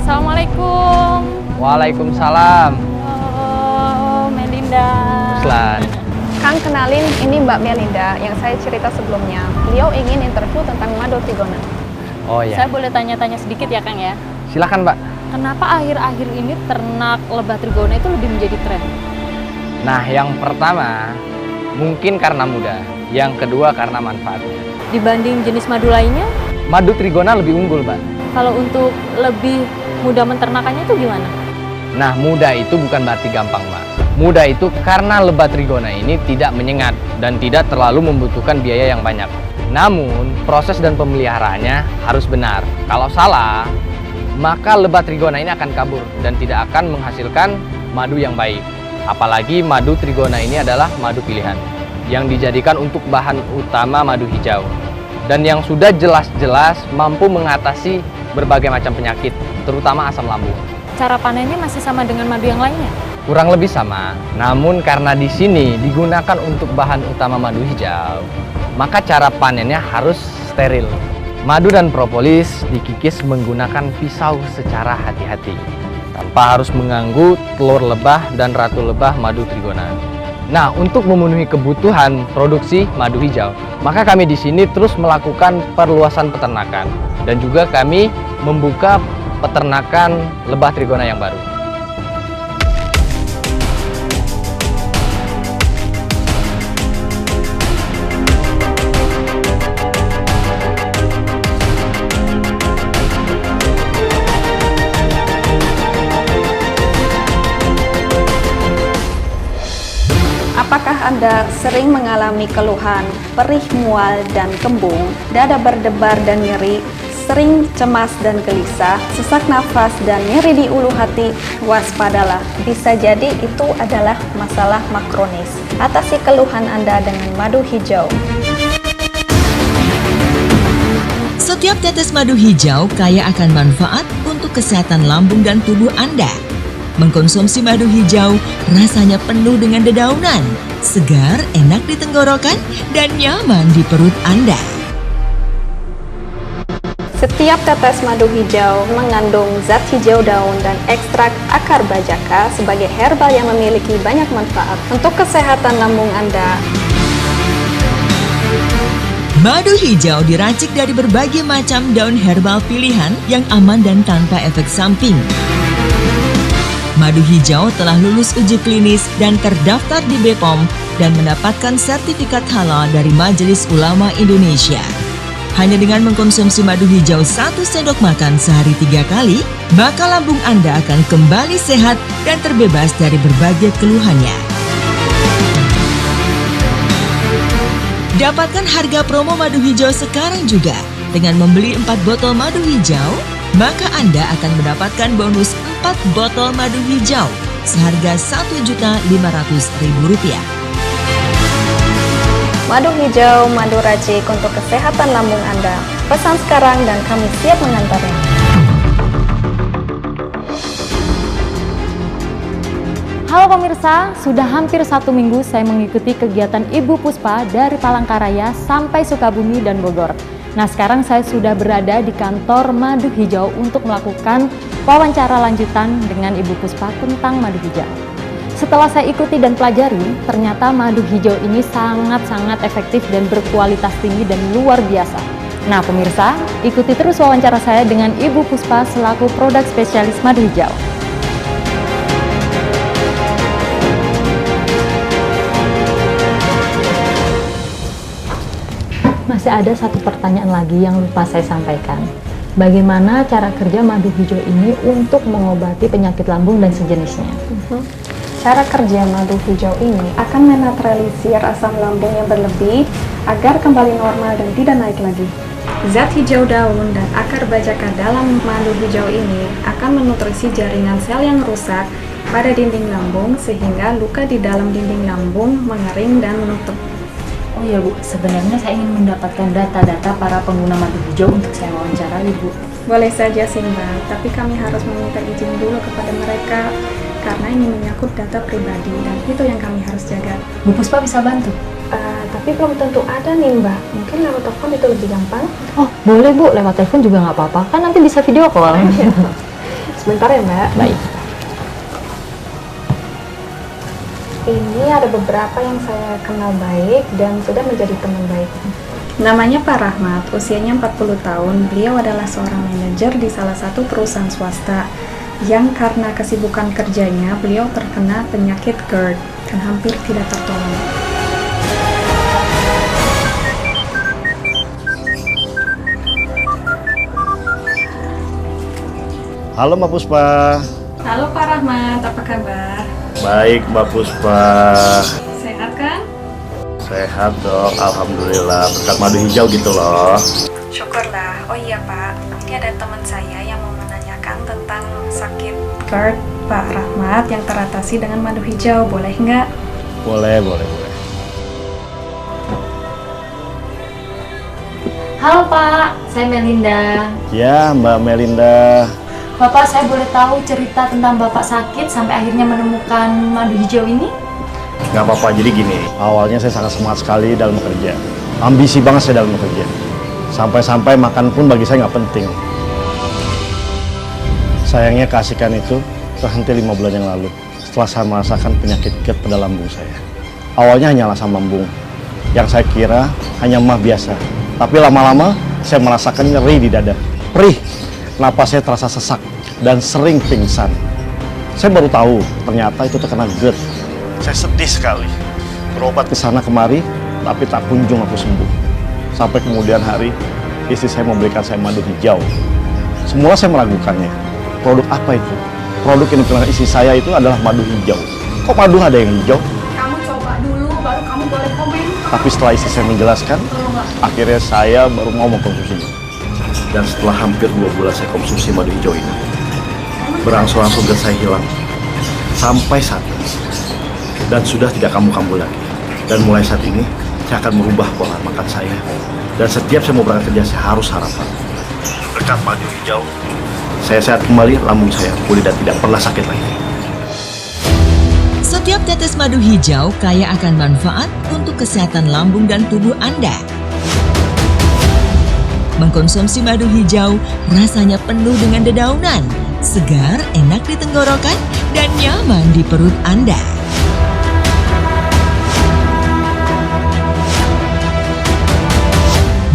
Assalamualaikum. Waalaikumsalam. Oh, Melinda. Ruslan. Kang, kenalin, ini Mbak Melinda yang saya cerita sebelumnya. Beliau ingin interview tentang madu trigona. Oh ya. Saya boleh tanya-tanya sedikit ya Kang ya? Silakan Mbak. Kenapa akhir-akhir ini ternak lebah trigona itu lebih menjadi tren? Nah, yang pertama mungkin karena mudah, yang kedua karena manfaatnya. Dibanding jenis madu lainnya? Madu trigona lebih unggul, Mbak. Kalau untuk lebih mudah menternakannya itu gimana? Nah, mudah itu bukan berarti gampang, Mbak. Mudah itu karena lebah trigona ini tidak menyengat dan tidak terlalu membutuhkan biaya yang banyak. Namun, proses dan pemeliharaannya harus benar. Kalau salah, maka lebah trigona ini akan kabur dan tidak akan menghasilkan madu yang baik. Apalagi madu trigona ini adalah madu pilihan yang dijadikan untuk bahan utama madu hijau dan yang sudah jelas-jelas mampu mengatasi berbagai macam penyakit, terutama asam lambung. Cara panennya masih sama dengan madu yang lainnya? Kurang lebih sama, namun karena di sini digunakan untuk bahan utama madu hijau, maka cara panennya harus steril. Madu dan propolis dikikis menggunakan pisau secara hati-hati, tanpa harus mengganggu telur lebah dan ratu lebah madu trigona. Nah, untuk memenuhi kebutuhan produksi madu hijau, maka kami di sini terus melakukan perluasan peternakan dan juga kami membuka peternakan lebah trigona yang baru. Apakah Anda sering mengalami keluhan, perih, mual, dan kembung, dada berdebar dan nyeri, sering cemas dan gelisah, sesak nafas, dan nyeri di ulu hati? Waspadalah, bisa jadi itu adalah masalah makronis. Atasi keluhan Anda dengan madu hijau. Setiap tetes madu hijau kaya akan manfaat untuk untuk kesehatan lambung dan tubuh Anda. Mengkonsumsi madu hijau rasanya penuh dengan dedaunan, segar, enak di tenggorokan, dan nyaman di perut Anda. Setiap tetes madu hijau mengandung zat hijau daun dan ekstrak akar bajaka sebagai herbal yang memiliki banyak manfaat untuk kesehatan lambung Anda. Madu hijau diracik dari berbagai macam daun herbal pilihan yang aman dan tanpa efek samping. Madu hijau telah lulus uji klinis dan terdaftar di BPOM dan mendapatkan sertifikat halal dari Majelis Ulama Indonesia. Hanya dengan mengkonsumsi madu hijau 1 sendok makan sehari 3 kali, maka lambung Anda akan kembali sehat dan terbebas dari berbagai keluhannya. Dapatkan harga promo madu hijau sekarang juga. Dengan membeli 4 botol madu hijau, maka Anda akan mendapatkan bonus 4 botol madu hijau seharga Rp1.500.000. Madu hijau, madu racik untuk kesehatan lambung Anda. Pesan sekarang dan kami siap mengantarnya. Halo pemirsa, sudah hampir 1 minggu saya mengikuti kegiatan Ibu Puspa dari Palangkaraya sampai Sukabumi dan Bogor. Nah, sekarang saya sudah berada di kantor Madu Hijau untuk melakukan wawancara lanjutan dengan Ibu Puspa tentang madu hijau. Setelah saya ikuti dan pelajari, ternyata madu hijau ini sangat-sangat efektif dan berkualitas tinggi dan luar biasa. Nah pemirsa, ikuti terus wawancara saya dengan Ibu Puspa selaku produk spesialis madu hijau. Masih ada satu pertanyaan lagi yang lupa saya sampaikan. Bagaimana cara kerja madu hijau ini untuk mengobati penyakit lambung dan sejenisnya? Cara kerja madu hijau ini akan menetralisir asam lambung yang berlebih agar kembali normal dan tidak naik lagi. Zat hijau daun dan akar bajaka dalam madu hijau ini akan menutrisi jaringan sel yang rusak pada dinding lambung sehingga luka di dalam dinding lambung mengering dan menutup. Oh ya Bu, sebenarnya saya ingin mendapatkan data-data para pengguna madu hijau untuk saya wawancarai Bu. Boleh saja sih Mbak, tapi kami harus meminta izin dulu kepada mereka karena ini menyangkut data pribadi dan itu yang kami harus jaga. Bu Puspa bisa bantu? Tapi belum tentu ada nih Mbak, mungkin lewat telepon itu lebih gampang. Oh boleh Bu, lewat telepon juga nggak apa-apa, kan nanti bisa video call. Sebentar ya Mbak. Baik. Ini ada beberapa yang saya kenal baik dan sudah menjadi teman baik. Namanya Pak Rahmat, usianya 40 tahun. Beliau adalah seorang manajer di salah satu perusahaan swasta yang karena kesibukan kerjanya, beliau terkena penyakit GERD dan hampir tidak tertolong. Halo Mbak Puspa. Halo Pak Rahmat, apa kabar? Baik Mbak Puspa. Sehat kan? Sehat dong, alhamdulillah. Berkat madu hijau gitu loh. Syukurlah. Oh iya Pak, ini ada teman saya yang mau menanyakan tentang sakit GERD Pak Rahmat yang teratasi dengan madu hijau. Boleh nggak? Boleh. Halo Pak, saya Melinda. Ya Mbak Melinda. Bapak, saya boleh tahu cerita tentang Bapak sakit sampai akhirnya menemukan madu hijau ini? Nggak apa-apa, jadi gini. Awalnya saya sangat semangat sekali dalam bekerja. Ambisi banget saya dalam bekerja. Sampai-sampai makan pun bagi saya nggak penting. Sayangnya keasikan itu terhenti 5 bulan yang lalu. Setelah saya merasakan penyakit GERD pada lambung saya. Awalnya hanyalah asam lambung. Yang saya kira hanya mah biasa. Tapi lama-lama saya merasakan nyeri di dada. Perih. Napas saya terasa sesak dan sering pingsan. Saya baru tahu ternyata itu terkena GERD. Saya sedih sekali. Berobat ke sana kemari, tapi tak kunjung aku sembuh. Sampai kemudian hari, istri saya memberikan saya madu hijau. Semula saya meragukannya. Produk apa itu? Produk yang digunakan istri saya itu adalah madu hijau. Kok madu ada yang hijau? Kamu coba dulu, baru kamu boleh komen. Tapi setelah istri saya menjelaskan, akhirnya saya baru mau mengkonsumsinya. Dan setelah hampir 2 bulan saya konsumsi madu hijau ini, berangsur-angsur GERD saya hilang. Sampai saat ini. Dan sudah tidak kambuh-kambuh lagi. Dan mulai saat ini, saya akan merubah pola makan saya. Dan setiap saya mau berangkat kerja, saya harus sarapan. Berkat madu hijau, saya sehat kembali, lambung saya pulih dan tidak pernah sakit lagi. Setiap tetes madu hijau kaya akan manfaat untuk kesehatan lambung dan tubuh Anda. Mengkonsumsi madu hijau rasanya penuh dengan dedaunan, segar, enak di tenggorokan, dan nyaman di perut Anda.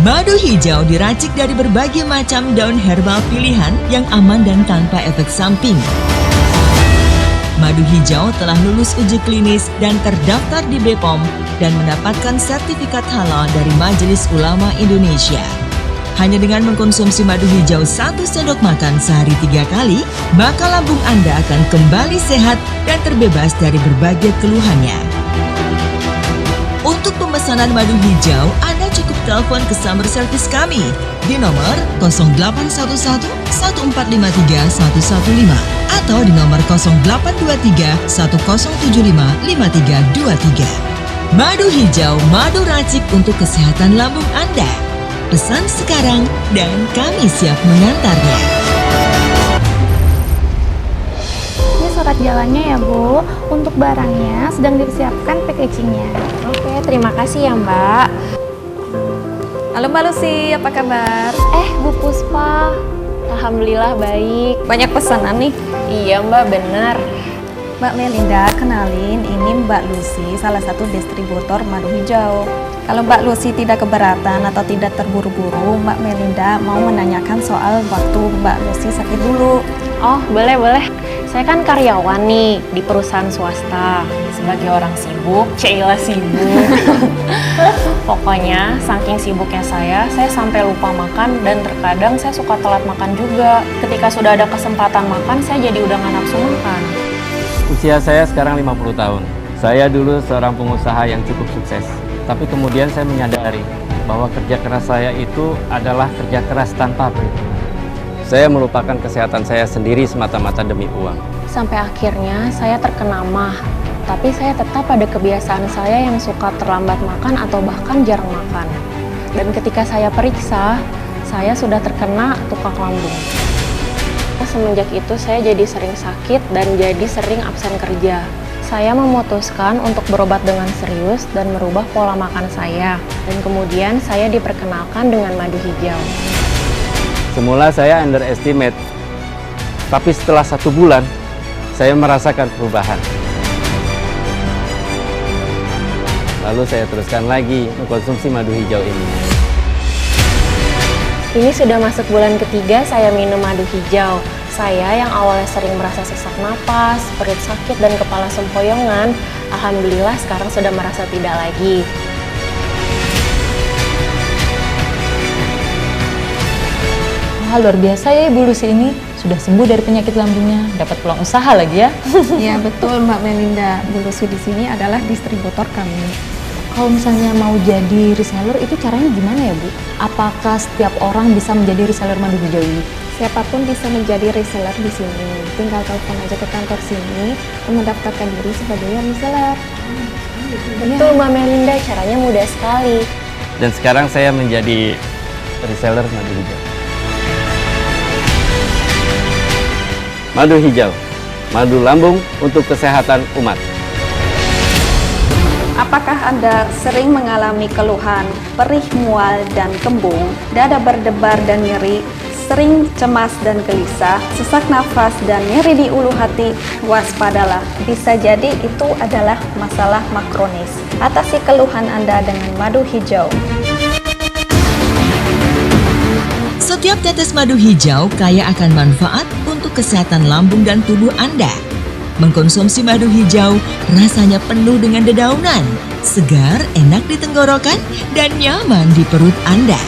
Madu hijau diracik dari berbagai macam daun herbal pilihan yang aman dan tanpa efek samping. Madu hijau telah lulus uji klinis dan terdaftar di BPOM dan mendapatkan sertifikat halal dari Majelis Ulama Indonesia. Hanya dengan mengkonsumsi madu hijau 1 sendok makan sehari 3 kali, maka lambung Anda akan kembali sehat dan terbebas dari berbagai keluhannya. Untuk pemesanan madu hijau, Anda cukup telepon ke sumber service kami di nomor 0811 1453 115 atau di nomor 0823 1075 5323. Madu hijau, madu racik untuk kesehatan lambung Anda. Pesan sekarang dan kami siap mengantarnya. Ini surat jalannya ya Bu. Untuk barangnya sedang disiapkan packagingnya. Oke, terima kasih ya Mbak. Halo Mbak Lucy, apa kabar? Bu Puspa, alhamdulillah baik. Banyak pesanan nih? Iya Mbak, benar. Mbak Melinda, kenalin, ini Mbak Lucy, salah satu distributor madu hijau. Kalau Mbak Lucy tidak keberatan atau tidak terburu-buru, Mbak Melinda mau menanyakan soal waktu Mbak Lucy sakit dulu. Oh, boleh. Saya kan karyawan nih di perusahaan swasta. Sebagai orang sibuk, Cila sibuk. Pokoknya saking sibuknya saya sampai lupa makan dan terkadang saya suka telat makan juga. Ketika sudah ada kesempatan makan, saya jadi udah nggak nafsu makan. Usia saya sekarang 50 tahun. Saya dulu seorang pengusaha yang cukup sukses. Tapi kemudian saya menyadari bahwa kerja keras saya itu adalah kerja keras tanpa perhitungan. Saya melupakan kesehatan saya sendiri semata-mata demi uang. Sampai akhirnya saya terkena MAH. Tapi saya tetap ada kebiasaan saya yang suka terlambat makan atau bahkan jarang makan. Dan ketika saya periksa, saya sudah terkena tukak lambung. Semenjak itu saya jadi sering sakit dan jadi sering absen kerja. Saya memutuskan untuk berobat dengan serius dan merubah pola makan saya. Dan kemudian saya diperkenalkan dengan madu hijau. Semula saya underestimate, tapi setelah 1 bulan, saya merasakan perubahan. Lalu saya teruskan lagi mengkonsumsi madu hijau ini. Ini sudah masuk bulan ketiga saya minum madu hijau. Saya yang awalnya sering merasa sesak napas, perut sakit, dan kepala sempoyongan, alhamdulillah sekarang sudah merasa tidak lagi. Wah, luar biasa ya Ibu Lucy ini. Sudah sembuh dari penyakit lambungnya, dapat peluang usaha lagi ya. Iya betul Mbak Melinda, Bu Lucy di sini adalah distributor kami. Kalau misalnya mau jadi reseller itu caranya gimana ya Bu? Apakah setiap orang bisa menjadi reseller madu hijau ini? Siapapun bisa menjadi reseller di sini. Tinggal telepon aja ke kantor sini dan mendaftarkan diri sebagai reseller. Betul Mbak Melinda, caranya mudah sekali. Dan sekarang saya menjadi reseller madu hijau. Madu hijau, madu lambung untuk kesehatan umat. Apakah Anda sering mengalami keluhan, perih, mual, dan kembung, dada berdebar dan nyeri, sering cemas dan gelisah, sesak nafas, dan nyeri di ulu hati? Waspadalah, bisa jadi itu adalah masalah makronis. Atasi keluhan Anda dengan madu hijau. Setiap tetes madu hijau kaya akan manfaat untuk kesehatan lambung dan tubuh Anda. Mengkonsumsi madu hijau rasanya penuh dengan dedaunan, segar, enak di tenggorokan, dan nyaman di perut Anda.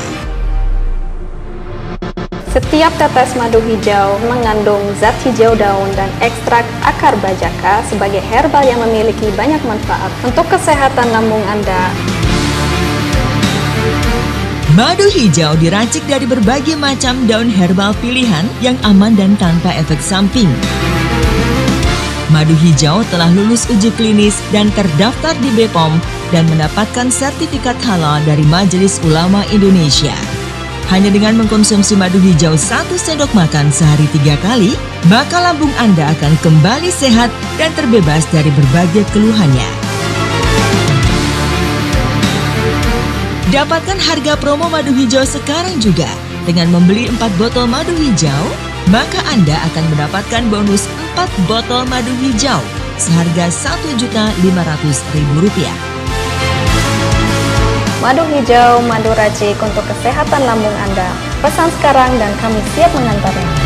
Setiap tetes madu hijau mengandung zat hijau daun dan ekstrak akar bajaka sebagai herbal yang memiliki banyak manfaat untuk kesehatan lambung Anda. Madu hijau diracik dari berbagai macam daun herbal pilihan yang aman dan tanpa efek samping. Madu hijau telah lulus uji klinis dan terdaftar di BPOM dan mendapatkan sertifikat halal dari Majelis Ulama Indonesia. Hanya dengan mengkonsumsi madu hijau 1 sendok makan sehari 3 kali, maka lambung Anda akan kembali sehat dan terbebas dari berbagai keluhannya. Dapatkan harga promo madu hijau sekarang juga. Dengan membeli 4 botol madu hijau, maka Anda akan mendapatkan bonus 4 botol madu hijau seharga Rp1.500.000. Madu hijau, madu racik untuk kesehatan lambung Anda. Pesan sekarang dan kami siap mengantarnya.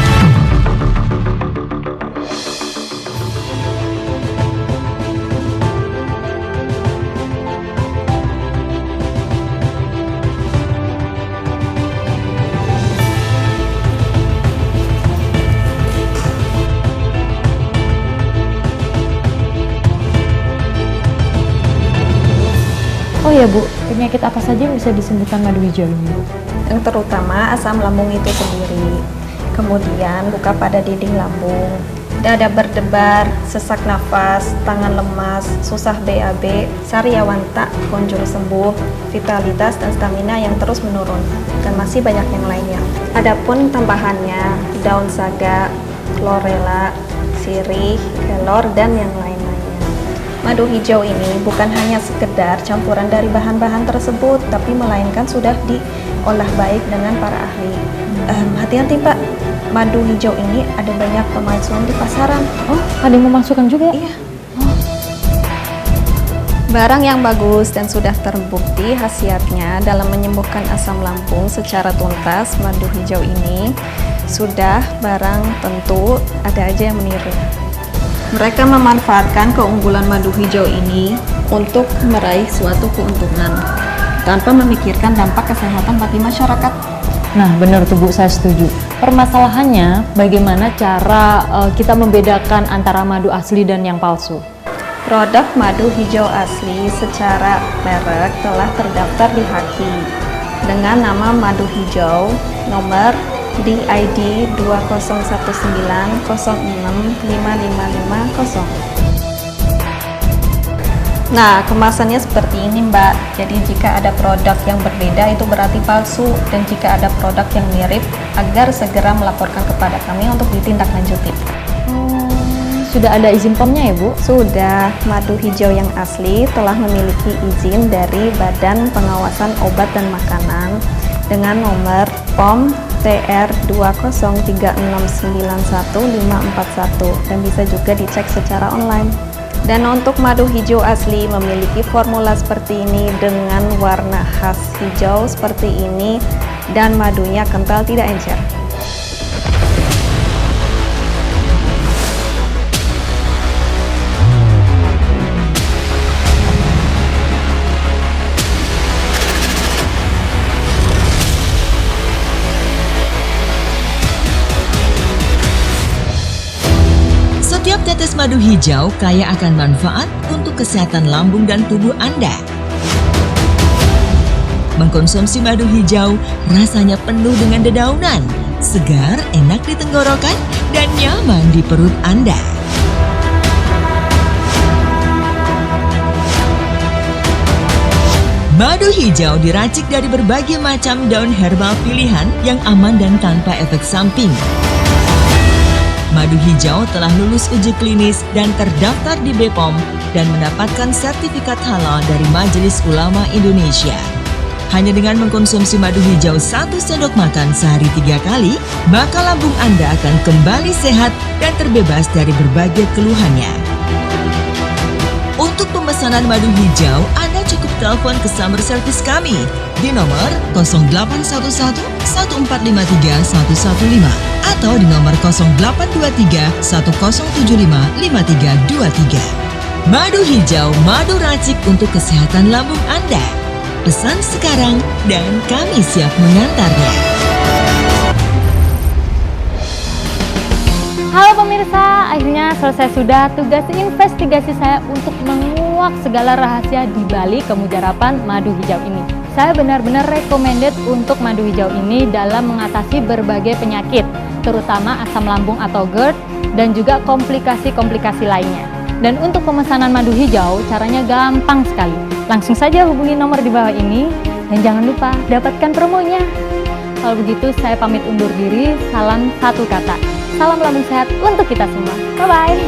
Oh ya Bu, penyakit apa saja yang bisa disembuhkan madu hijau ini? Yang terutama asam lambung itu sendiri. Kemudian luka pada dinding lambung, dada berdebar, sesak nafas, tangan lemas, susah BAB, sariawan tak kunjung sembuh, vitalitas dan stamina yang terus menurun, dan masih banyak yang lainnya. Adapun tambahannya, daun saga, chlorella, sirih, kelor, dan yang lain-lainnya. Madu hijau ini bukan hanya sekedar campuran dari bahan-bahan tersebut, tapi melainkan sudah diolah baik dengan para ahli. Hati-hati Pak, madu hijau ini ada banyak pemalsuan di pasaran. Oh, ada yang memasukkan juga? Iya. Barang yang bagus dan sudah terbukti khasiatnya dalam menyembuhkan asam lambung secara tuntas, madu hijau ini sudah barang tentu ada aja yang meniru. Mereka memanfaatkan keunggulan madu hijau ini untuk meraih suatu keuntungan tanpa memikirkan dampak kesehatan bagi masyarakat. Nah, benar tuh Bu, saya setuju. Permasalahannya, bagaimana cara kita membedakan antara madu asli dan yang palsu? Produk madu hijau asli secara merek telah terdaftar di HAKI dengan nama madu hijau nomor DID 2019065550. Nah, kemasannya seperti ini Mbak. Jadi jika ada produk yang berbeda itu berarti palsu, dan jika ada produk yang mirip agar segera melaporkan kepada kami untuk ditindaklanjuti. Sudah ada izin POM-nya ya Bu? Sudah. Madu hijau yang asli telah memiliki izin dari Badan Pengawasan Obat dan Makanan dengan nomor POM TR 203691541 dan bisa juga dicek secara online. Dan untuk madu hijau asli memiliki formula seperti ini dengan warna khas hijau seperti ini dan madunya kental tidak encer. Setiap tetes madu hijau kaya akan manfaat untuk kesehatan lambung dan tubuh Anda. Mengkonsumsi madu hijau rasanya penuh dengan dedaunan, segar, enak di tenggorokan, dan nyaman di perut Anda. Madu hijau diracik dari berbagai macam daun herbal pilihan yang aman dan tanpa efek samping. Madu hijau telah lulus uji klinis dan terdaftar di BPOM dan mendapatkan sertifikat halal dari Majelis Ulama Indonesia. Hanya dengan mengkonsumsi madu hijau 1 sendok makan sehari 3 kali, maka lambung Anda akan kembali sehat dan terbebas dari berbagai keluhannya. Untuk pemesanan madu hijau, Anda cukup telepon ke summer service kami di nomor 0811 1453 115 atau di nomor 0823 1075 5323. Madu hijau, madu racik untuk kesehatan lambung Anda. Pesan sekarang dan kami siap mengantarnya. Halo pemirsa, akhirnya selesai sudah tugas investigasi saya untuk menguak segala rahasia di balik kemujarapan madu hijau ini. Saya benar-benar recommended untuk madu hijau ini dalam mengatasi berbagai penyakit, terutama asam lambung atau GERD dan juga komplikasi-komplikasi lainnya. Dan untuk pemesanan madu hijau, caranya gampang sekali. Langsung saja hubungi nomor di bawah ini dan jangan lupa dapatkan promonya. Kalau begitu saya pamit undur diri. Salam satu kata. Salam lambung sehat untuk kita semua. Bye-bye.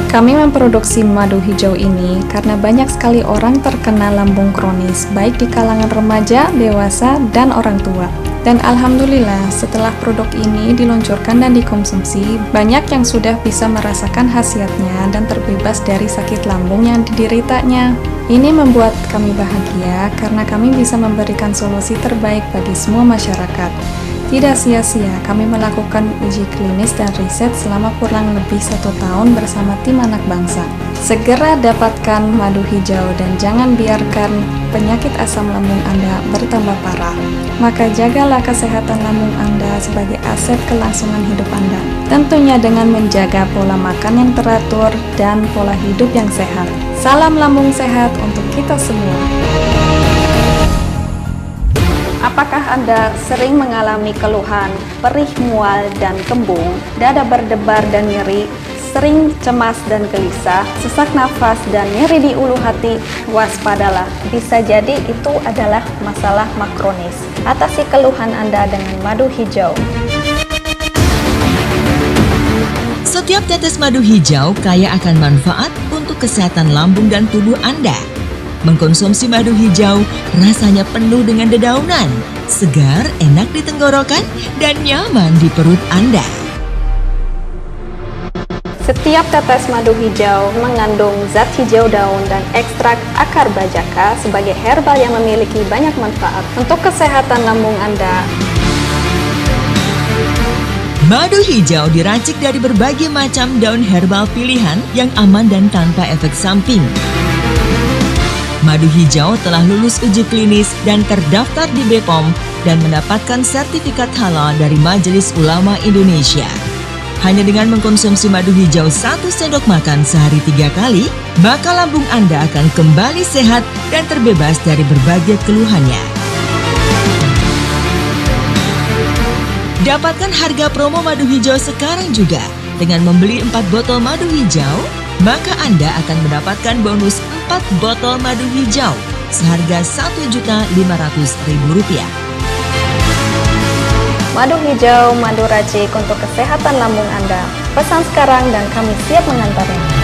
Kami memproduksi madu hijau ini karena banyak sekali orang terkena lambung kronis, baik di kalangan remaja, dewasa, dan orang tua. Dan alhamdulillah, setelah produk ini diluncurkan dan dikonsumsi, banyak yang sudah bisa merasakan khasiatnya dan terbebas dari sakit lambung yang dideritanya. Ini membuat kami bahagia karena kami bisa memberikan solusi terbaik bagi semua masyarakat. Tidak sia-sia kami melakukan uji klinis dan riset selama kurang lebih 1 tahun bersama tim anak bangsa. Segera dapatkan madu hijau dan jangan biarkan penyakit asam lambung Anda bertambah parah. Maka jagalah kesehatan lambung Anda sebagai aset kelangsungan hidup Anda. Tentunya dengan menjaga pola makan yang teratur dan pola hidup yang sehat. Salam lambung sehat untuk kita semua. Apakah Anda sering mengalami keluhan, perih, mual, dan kembung, dada berdebar dan nyeri, sering cemas dan gelisah, sesak nafas, dan nyeri di ulu hati? Waspadalah, bisa jadi itu adalah masalah makronis. Atasi keluhan Anda dengan madu hijau. Setiap tetes madu hijau kaya akan manfaat untuk kesehatan lambung dan tubuh Anda. Mengkonsumsi madu hijau rasanya penuh dengan dedaunan, segar, enak di tenggorokan, dan nyaman di perut Anda. Setiap tetes madu hijau mengandung zat hijau daun dan ekstrak akar bajaka sebagai herbal yang memiliki banyak manfaat untuk kesehatan lambung Anda. Madu hijau diracik dari berbagai macam daun herbal pilihan yang aman dan tanpa efek samping. Madu hijau telah lulus uji klinis dan terdaftar di BPOM dan mendapatkan sertifikat halal dari Majelis Ulama Indonesia. Hanya dengan mengkonsumsi madu hijau 1 sendok makan sehari 3 kali, maka lambung Anda akan kembali sehat dan terbebas dari berbagai keluhannya. Dapatkan harga promo madu hijau sekarang juga. Dengan membeli 4 botol madu hijau, maka Anda akan mendapatkan bonus 4 botol madu hijau seharga Rp1.500.000. Madu hijau, madu racik untuk kesehatan lambung Anda. Pesan sekarang dan kami siap mengantarnya.